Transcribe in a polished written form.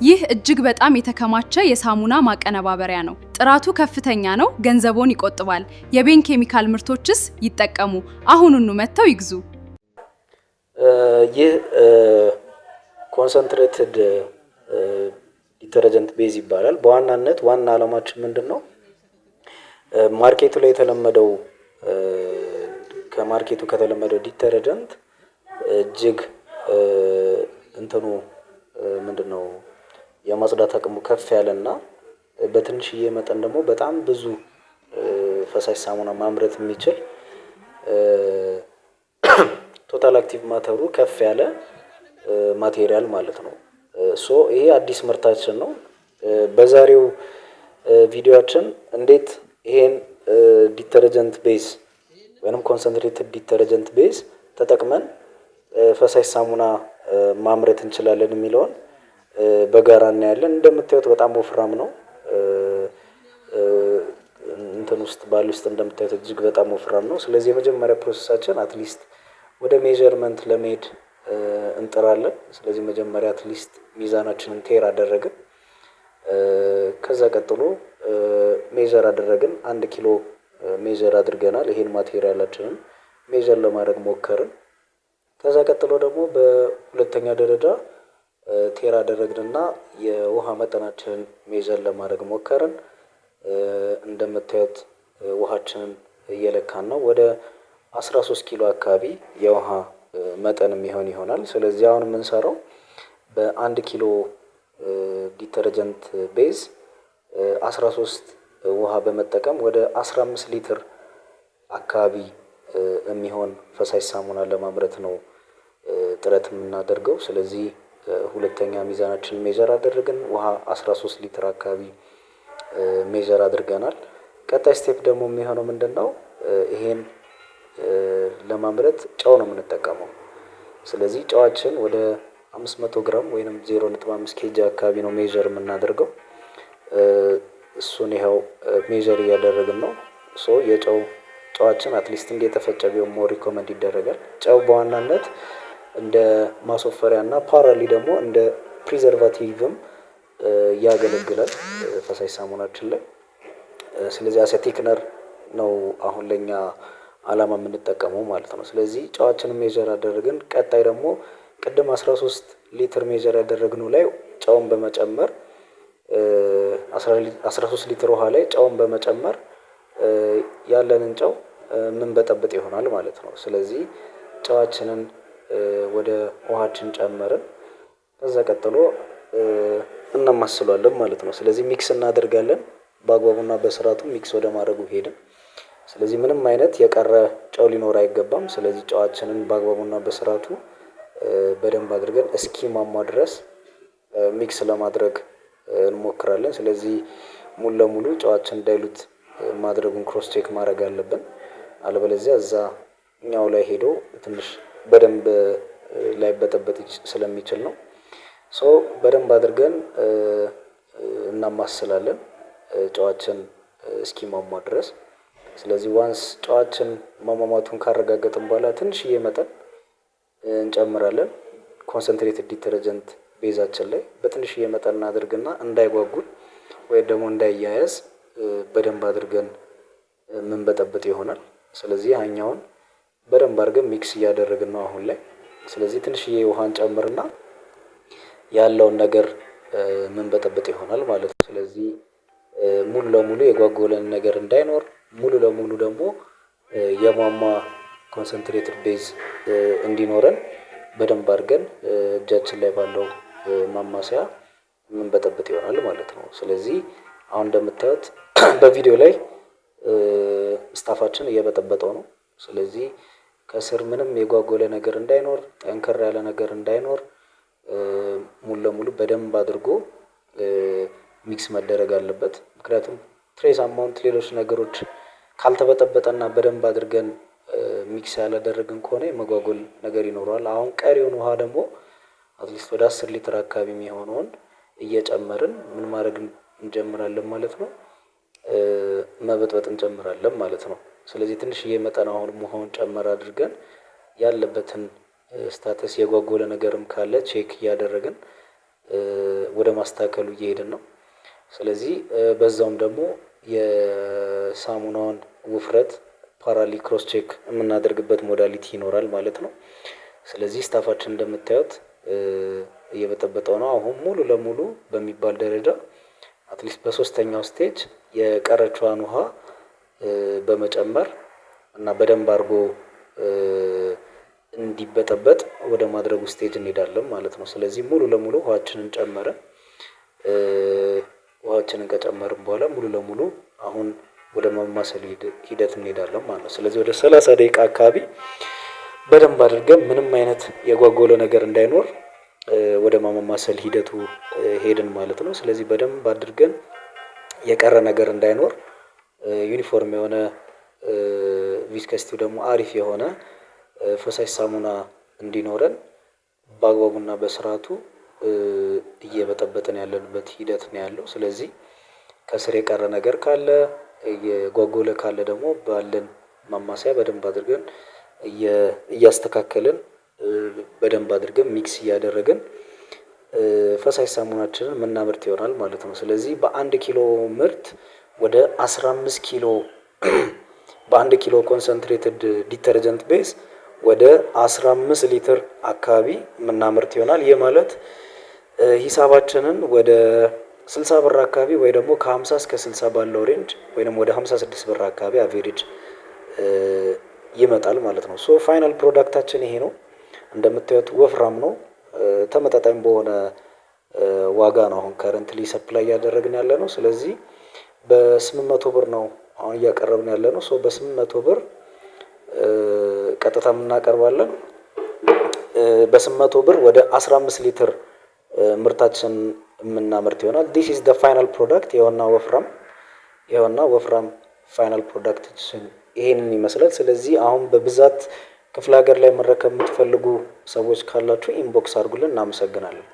ይህ እጅግ በጣም የተከማቸ የሳሙና ማቀነባበሪያ ነው። ጥራቱ ከፍተኛ ነው፣ ገንዘቦን ይቆጥባል። የቤን ኬሚካል ምርቶችስ ይጠቀሙ። አሁኑኑ መጥተው ይግዙ። ይህ ኮንሰንትሬትድ ዲተርጀንት ቤዝ ይባላል። በዋናነት ዋና ዓላማችን ምንድነው? ማርኬቱ ላይ የተለመደው ከማርኬቱ ከተለመደው ዲተርጀንት እጅግ እንትኑ ምንድነው የማጽዳት አቅሙ ከፍ ያለና በትንሽዬ መጠን ደግሞ በጣም ብዙ ፈሳሽ ሳሙና ማምረት የሚችል ቶታል አክቲቭ ማተሩ ከፍ ያለ ማቴሪያል ማለት ነው። ይሄ አዲስ ምርታችን ነው። በዛሬው ቪዲዮአችን እንዴት ይሄን ዲተርጀንት ቤዝ ወይንም ኮንሰንትሬትድ ዲተርጀንት ቤዝ ተጠቅመን ፈሳሽ ሳሙና ማምረት እንችላለን የሚለውን በጋራ እናያለን። እንደምታዩት በጣም ወፍራም ነው። እንትን ውስጥ ባል ውስጥ እንደምታዩት እጅግ በጣም ወፍራም ነው። ስለዚህ የመጀመሪያ ፕሮሰሳችን አትሊስት ወደ ሜዠርመንት ለመሄድ እንጥራለን። ስለዚህ መጀመሪያ አትሊስት ሚዛናችንን ቴር አደረግን። ከዛ ቀጥሎ ሜዠር አደረግን። 1 ኪሎ ሜዠር አድርገናል። ይሄን ማቴሪያላችንን ሜዠር ለማድረግ ሞከርን። ከዛ ቀጥሎ ደግሞ በሁለተኛ ደረጃ ቴር አደረግንና የውሃ መጠናችንን ሜዠር ለማድረግ ሞከርን። እንደምታዩት ውሃችንን እየለካን ነው። ወደ 13 ኪሎ አካባቢ የውሃ መጠን ይሆናል። ስለዚህ አሁን የምንሰራው በ1 ኪሎ ዲተርጀንት ቤዝ 13 ውሃ በመጠቀም ወደ 15 ሊትር አካባቢ የሚሆን ፈሳሽ ሳሙና ለማምረት ነው ጥረት የምናደርገው። ስለዚህ ሁለተኛ ሚዛናችንን ሜዠር አደረግን። ውሃ 13 ሊትር አካባቢ ሜዠር አድርገናል። ቀጣይ ስቴፕ ደግሞ የሚሆነው ምንድነው? ይሄን ለማምረት ጨው ነው የምንጠቀመው። ስለዚህ ጨዋችን ወደ 500 ግራም ወይንም 0.5 ኬጂ አካባቢ ነው ሜዠር የምናደርገው። እሱን ይኸው ሜዠር እያደረግን ነው። ጨዋችን አትሊስት እንደተፈጨ ቢሆን ሞር ሪኮመንድ ይደረጋል። ጨው በዋናነት እንደ ማስወፈሪያና ፓራሊ ደግሞ እንደ ፕሪዘርቫቲቭም ያገለግላል ፈሳሽ ሳሙናችን ላይ። ስለዚህ አሰ ቴክነር ነው አሁን ለኛ አላማ የምንጠቀመው ማለት ነው። ስለዚህ ጨዋችንን ሜዠር አደረግን። ቀጣይ ደግሞ ቅድም 13 ሊትር ሜዠር ያደረግነው ላይ ጨውን በመጨመር 13 ሊትር ውሃ ላይ ጨውን በመጨመር ያለንን ጨው ምንበጠብጥ ይሆናል ማለት ነው። ስለዚህ ጨዋችንን ወደ ውሃችን ጨመርን። ከዛ ቀጥሎ እናማስሏለን ማለት ነው። ስለዚህ ሚክስ እናደርጋለን። በአግባቡና በስርዓቱ ሚክስ ወደ ማድረጉ ሄድን። ስለዚህ ምንም አይነት የቀረ ጨው ሊኖር አይገባም። ስለዚህ ጨዋችንን በአግባቡና በስርዓቱ በደንብ አድርገን እስኪማማ ድረስ ሚክስ ለማድረግ እንሞክራለን። ስለዚህ ሙሉ ለሙሉ ጨዋችን ዳይሉት ማድረጉን ክሮስ ቼክ ማድረግ አለብን። አለበለዚያ እዛ እኛው ላይ ሄዶ ትንሽ በደንብ ላይበጠበጥ ስለሚችል ነው። በደንብ አድርገን እናማስላለን ጨዋችን እስኪማማ ድረስ። ስለዚህ ዋንስ ጨዋችን ማማማቱን ካረጋገጥን በኋላ ትንሽዬ መጠን እንጨምራለን። ኮንሰንትሬትድ ዲተርጀንት ቤዛችን ላይ በትንሽዬ መጠን እናድርግና እንዳይጓጉል ወይ ደግሞ እንዳይያያዝ በደንብ አድርገን ምንበጠብጥ ይሆናል። ስለዚህ ያኛውን በደንብ አድርገን ሚክስ እያደረግን ነው አሁን ላይ። ስለዚህ ትንሽዬ ውሃን ጨምርና ያለውን ነገር ምንበጠብጥ ይሆናል ማለት ነው። ስለዚህ ሙሉ ለሙሉ የጓጎለን ነገር እንዳይኖር፣ ሙሉ ለሙሉ ደግሞ የሟሟ ኮንሰንትሬትድ ቤዝ እንዲኖረን በደንብ አድርገን እጃችን ላይ ባለው ማማሰያ ምንበጠብጥ ይሆናል ማለት ነው። ስለዚህ አሁን እንደምታዩት በቪዲዮ ላይ ስታፋችን እየበጠበጠው ነው። ስለዚህ ከስር ምንም የጓጎለ ነገር እንዳይኖር፣ ጠንከር ያለ ነገር እንዳይኖር ሙሉ ለሙሉ በደንብ አድርጎ ሚክስ መደረግ አለበት። ምክንያቱም ትሬስ አማውንት ሌሎች ነገሮች ካልተበጠበጠና በደንብ አድርገን ሚክስ ያላደረግን ከሆነ የመጓጎል ነገር ይኖረዋል። አሁን ቀሪውን ውሃ ደግሞ አትሊስት ወደ 10 ሊትር አካባቢ የሚሆነውን እየጨመርን ምን ማድረግ እንጀምራለን ማለት ነው፣ መበጥበጥ እንጀምራለን ማለት ነው። ስለዚህ ትንሽዬ መጠን አሁን ውሃውን ጨመር አድርገን ያለበትን ስታተስ የጓጎለ ነገርም ካለ ቼክ እያደረግን ወደ ማስተካከሉ እየሄድን ነው። ስለዚህ በዛውም ደግሞ የሳሙናውን ውፍረት ፓራሊ ክሮስ ቼክ የምናደርግበት ሞዳሊቲ ይኖራል ማለት ነው። ስለዚህ ስታፋችን እንደምታዩት እየበጠበጠው ነው። አሁን ሙሉ ለሙሉ በሚባል ደረጃ አትሊስት በሶስተኛው ስቴጅ የቀረችዋን ውሃ በመጨመር እና በደንብ አድርጎ እንዲበጠበጥ ወደ ማድረጉ ስቴጅ እንሄዳለን ማለት ነው። ስለዚህ ሙሉ ለሙሉ ውሃችንን ጨመረን። ውሃችንን ከጨመርን በኋላ ሙሉ ለሙሉ አሁን ወደ ማማሰል ሂደት እንሄዳለን ማለት ነው። ስለዚህ ወደ 30 ደቂቃ አካባቢ በደንብ አድርገን ምንም አይነት የጓጎለ ነገር እንዳይኖር ወደ ማማሰል ሂደቱ ሄድን ማለት ነው። ስለዚህ በደንብ አድርገን የቀረ ነገር እንዳይኖር ዩኒፎርም የሆነ ቪስከስቲው ደግሞ አሪፍ የሆነ ፈሳሽ ሳሙና እንዲኖረን በአግባቡና በስርዓቱ እየበጠበጥን ያለንበት ሂደት ነው ያለው። ስለዚህ ከስር የቀረ ነገር ካለ የጓጎለ ካለ ደግሞ ባለን ማማሰያ በደንብ አድርገን እያስተካከልን በደንብ አድርገን ሚክስ እያደረግን ፈሳሽ ሳሙናችንን ምናመርት ይሆናል ማለት ነው። ስለዚህ በ1 ኪሎ ምርት ወደ 15 ኪሎ በ1 ኪሎ ኮንሰንትሬትድ ዲተርጀንት ቤዝ ወደ 15 ሊትር አካባቢ ምናመርት ይሆናል። ይህ ማለት ሂሳባችንን ወደ 60 ብር አካባቢ ወይ ደግሞ ከ50 እስከ 60 ባለው ሬንጅ ወይ ደግሞ ወደ 56 ብር አካባቢ አቬሬጅ ይመጣል ማለት ነው። ሶ ፋይናል ፕሮዳክታችን ይሄ ነው። እንደምታዩት ወፍራም ነው። ተመጣጣኝ በሆነ ዋጋ ነው አሁን ከረንትሊ ሰፕላይ እያደረግን ያለ ነው። ስለዚህ በ800 ብር ነው አሁን እያቀረብን ያለ ነው። ሶ በ800 ብር ቀጥታ እናቀርባለን። በ800 ብር ወደ 15 ሊትር ምርታችን የምናመርት ይሆናል። ዲስ ኢዝ ዘ ፋይናል ፕሮዳክት። ይኸውና ወፍራም ፋይናል ፕሮዳክታችን ይሄንን ይመስላል። ስለዚህ አሁን በብዛት ክፍለ ሀገር ላይ መረከብ የምትፈልጉ ሰዎች ካላችሁ ኢንቦክስ አድርጉልን። እናመሰግናለን።